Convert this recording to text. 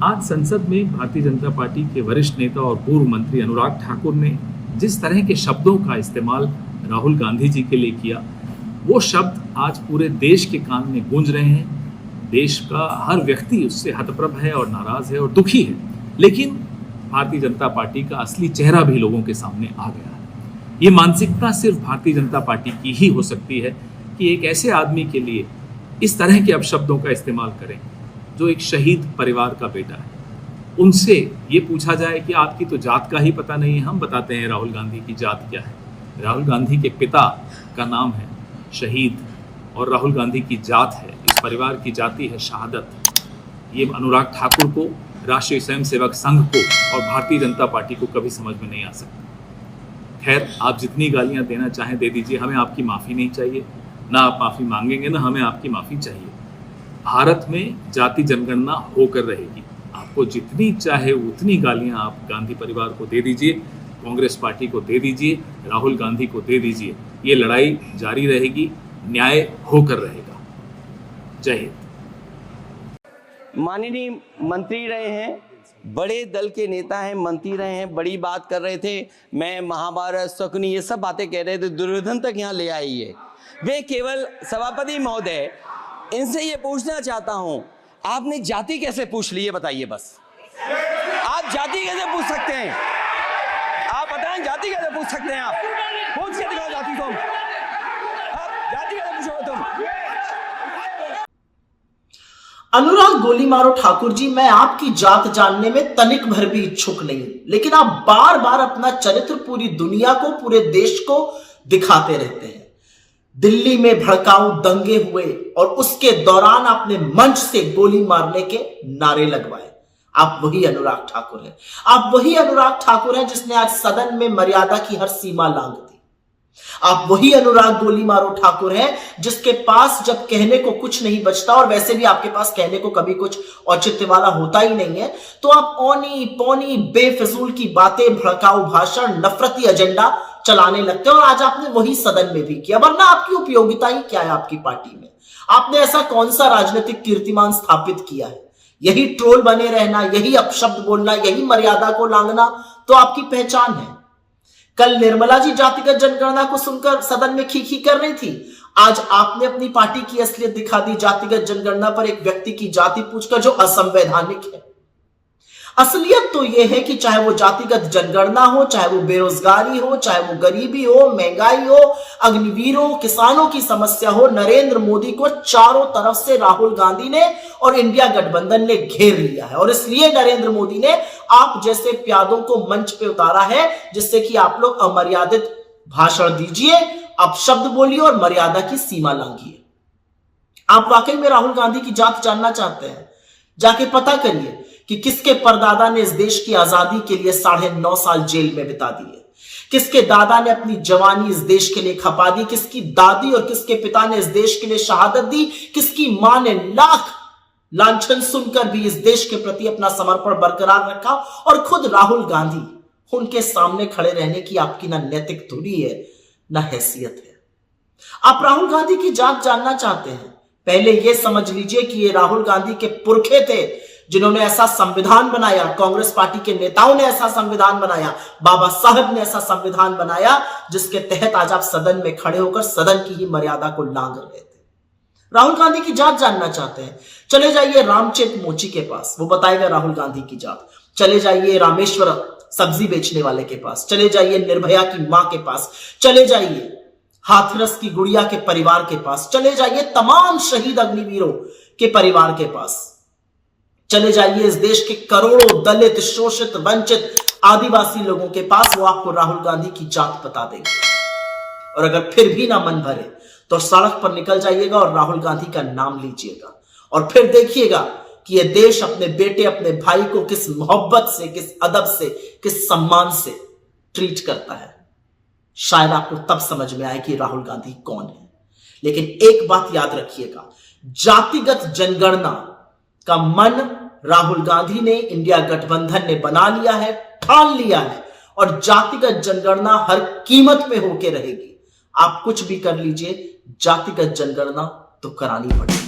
आज संसद में भारतीय जनता पार्टी के वरिष्ठ नेता और पूर्व मंत्री अनुराग ठाकुर ने जिस तरह के शब्दों का इस्तेमाल राहुल गांधी जी के लिए किया, वो शब्द आज पूरे देश के कान में गूंज रहे हैं। देश का हर व्यक्ति उससे हतप्रभ है और नाराज है और दुखी है। लेकिन भारतीय जनता पार्टी का असली चेहरा भी लोगों के सामने आ गया है। ये मानसिकता सिर्फ भारतीय जनता पार्टी की ही हो सकती है कि एक ऐसे आदमी के लिए इस तरह के अपशब्दों का इस्तेमाल करें जो एक शहीद परिवार का बेटा है। उनसे ये पूछा जाए कि आपकी तो जात का ही पता नहीं है। हम बताते हैं राहुल गांधी की जात क्या है। राहुल गांधी के पिता का नाम है शहीद और राहुल गांधी की जात है, इस परिवार की जाति है शहादत। ये अनुराग ठाकुर को, राष्ट्रीय स्वयंसेवक संघ को और भारतीय जनता पार्टी को कभी समझ में नहीं आ सकता। खैर, आप जितनी गालियां देना चाहें दे दीजिए, हमें आपकी माफ़ी नहीं चाहिए। ना आप माफ़ी मांगेंगे ना हमें आपकी माफ़ी चाहिए। भारत में जाति जनगणना होकर रहेगी। आपको जितनी चाहे उतनी गालियां आप गांधी परिवार को दे दीजिए, कांग्रेस पार्टी को दे दीजिए, राहुल गांधी को दे दीजिए। ये लड़ाई जारी रहेगी, न्याय होकर रहेगा। जय हिंद। माननीय मंत्री रहे हैं, बड़े दल के नेता हैं, मंत्री रहे हैं, बड़ी बात कर रहे थे। मैं महाभारत, शकुनी, ये सब बातें कह रहे थे, दुर्योधन तक यहाँ ले आई है। वे केवल सभापति महोदय, इनसे ये पूछना चाहता हूं, आपने जाति कैसे पूछ ली है बताइए। बस आप जाति कैसे पूछ सकते हैं? आप बताएं, जाति कैसे पूछ सकते हैं? आप पूछ के दिखाओ जाति तुम। आप जाति कैसे पूछोगे तुम? अनुराग गोली मारो ठाकुर जी, मैं आपकी जात जानने में तनिक भर भी इच्छुक नहीं, लेकिन आप बार बार अपना चरित्र पूरी दुनिया को, पूरे देश को दिखाते रहते हैं। दिल्ली में भड़काऊ दंगे हुए और उसके दौरान आपने मंच से गोली मारने के नारे लगवाए। आप वही अनुराग ठाकुर हैं। आप वही अनुराग ठाकुर हैं जिसने आज सदन में मर्यादा की हर सीमा लांघ दी। आप वही अनुराग गोली मारो ठाकुर हैं जिसके पास जब कहने को कुछ नहीं बचता, और वैसे भी आपके पास कहने को कभी कुछ औचित्य वाला होता ही नहीं है, तो आप औनी पौनी बेफिजूल की बातें, भड़काऊ भाषण, नफरती एजेंडा चलाने लगते हैं। और आज आपने वही सदन में भी किया, वरना आपकी उपयोगिता ही क्या है आपकी पार्टी में? आपने ऐसा कौन सा राजनीतिक कीर्तिमान स्थापित किया है? यही ट्रोल बने रहना, यही अपशब्द बोलना, यही मर्यादा को लांघना तो आपकी पहचान है। कल निर्मला जी जातिगत जनगणना को सुनकर सदन में खी कर रही थी। आज आपने अपनी पार्टी की असलियत दिखा दी, जातिगत जनगणना पर एक व्यक्ति की जाति पूछकर, जो असंवैधानिक है। असलियत तो यह है कि चाहे वो जातिगत जनगणना हो, चाहे वो बेरोजगारी हो, चाहे वो गरीबी हो, महंगाई हो, अग्निवीर हो, किसानों की समस्या हो, नरेंद्र मोदी को चारों तरफ से राहुल गांधी ने और इंडिया गठबंधन ने घेर लिया है। और इसलिए नरेंद्र मोदी ने आप जैसे प्यादों को मंच पे उतारा है, जिससे कि आप लोग अमर्यादित भाषण दीजिए, अपशब्द बोलिए और मर्यादा की सीमा लांघिए। आप वाकई में राहुल गांधी की जात जानना चाहते हैं? जाके पता करिए कि किसके परदादा ने इस देश की आजादी के लिए 9.5 साल जेल में बिता दिए, किसके दादा ने अपनी जवानी इस देश के लिए खपा दी, किसकी दादी और किसके पिता ने इस देश के लिए शहादत दी, किसकी मां ने लाख लांछन सुनकर भी इस देश के प्रति अपना समर्पण बरकरार रखा। और खुद राहुल गांधी, उनके सामने खड़े रहने की आपकी ना नैतिक धुरी है ना हैसियत है। आप राहुल गांधी की जात जानना चाहते हैं? पहले यह समझ लीजिए कि ये राहुल गांधी के पुरखे थे जिन्होंने ऐसा संविधान बनाया, कांग्रेस पार्टी के नेताओं ने ऐसा संविधान बनाया, बाबा साहब ने ऐसा संविधान बनाया, जिसके तहत आज आप सदन में खड़े होकर सदन की ही मर्यादा को लांघ रहे थे। राहुल गांधी की जात जानना चाहते हैं? चले जाइए रामचेत मोची के पास, वो बताएगा राहुल गांधी की जात। चले जाइए रामेश्वर सब्जी बेचने वाले के पास, चले जाइए निर्भया की मां के पास, चले जाइए हाथरस की गुड़िया के परिवार के पास, चले जाइए तमाम शहीद अग्निवीरों के परिवार के पास, चले जाइए इस देश के करोड़ों दलित, शोषित, वंचित आदिवासी लोगों के पास। वो आपको राहुल गांधी की जात बता देंगे। और अगर फिर भी ना मन भरे तो सड़क पर निकल जाइएगा और राहुल गांधी का नाम लीजिएगा, और फिर देखिएगा कि यह देश अपने बेटे, अपने भाई को किस मोहब्बत से, किस अदब से, किस सम्मान से ट्रीट करता है। शायद आपको तब समझ में आए कि राहुल गांधी कौन है। लेकिन एक बात याद रखिएगा, जातिगत जनगणना का मन राहुल गांधी ने, इंडिया गठबंधन ने बना लिया है, ठान लिया है, और जातिगत जनगणना हर कीमत पे होके रहेगी। आप कुछ भी कर लीजिए, जातिगत जनगणना तो करानी पड़ेगी।